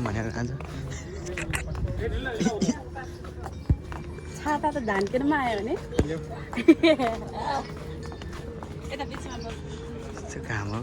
भनेर खान्छ छाता त धानकेरमा आयो भने यता बिचमा यस्तो काम हो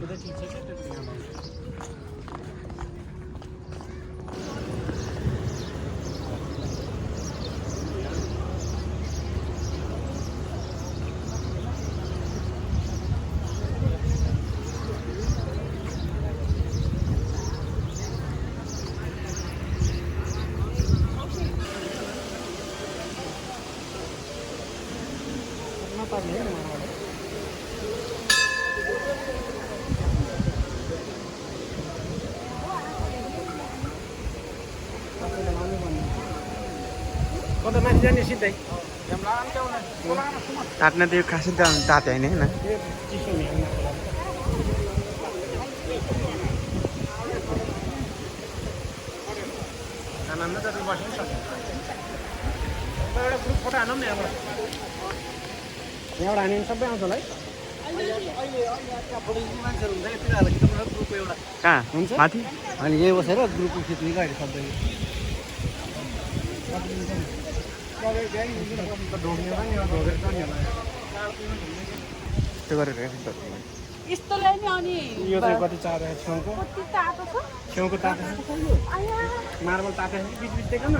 तात्न त्यो खासै त ताते होइन होइन यहाँबाट हाने सबै आउँछ होला है कहाँ माथि अनि यहीँ बसेर ग्रुपको खिच्ने गाडी सबै त्यो गरेर यस्तोलाई नि अनि यो चाहिँ कति चाँडो छेउको कति तातो छ छेउको तातो मार्बल तातो बिच बिच देख्न न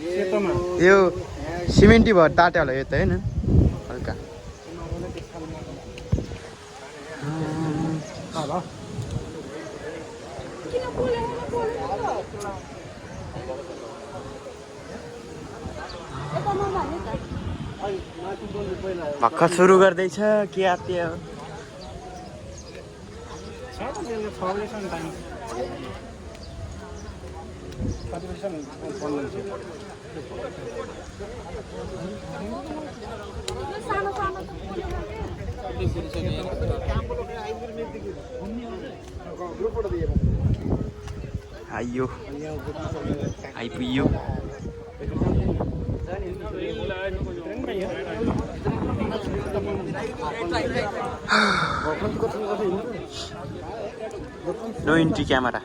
सेतोमा यो सिमेन्टी भएर ताते होला यो त होइन हल्का भर्खर सुरु गर्दैछ के आत्यो आइयो आइपुग्यो नो एन्ट्री क्यामेरा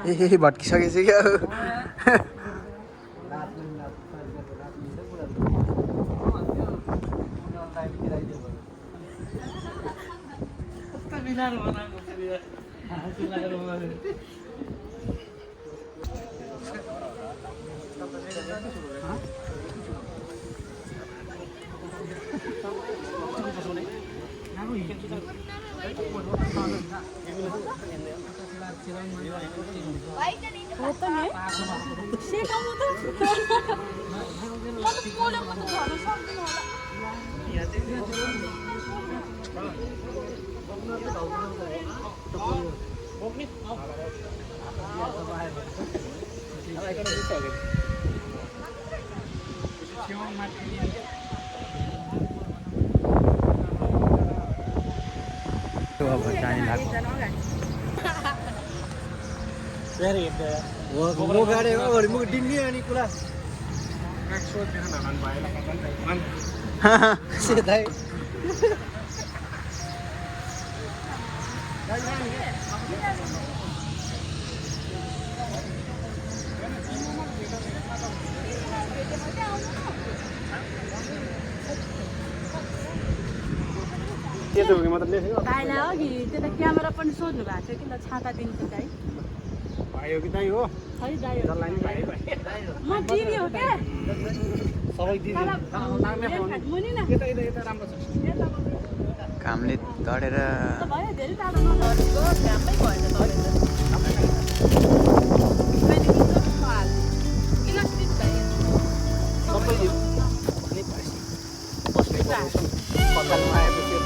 ए भट्किसकेछ क्या म गाडी अगाडि म डिङ्गी अनि कुरा सोधेर नभन् भएन भन् सिधै के त हो कि मतलब लेखेको भाइलाई अघि त्यता क्यामेरा पनि सोध्नु भएको थियो कि ल छाता दिन्छु दाइ भाइ हो कि दाइ हो खै दाइ हो जसलाई नि भाइ भाइ म दिदी हो क्या सबै दिदी मुनि न यता यता यता राम्रो छ घामले डढेर त भयो धेरै टाढो नगरेको घाममै भएन तपाईँ किन स्टिप भयो सबै अनि बस्ने कतालमा आएपछि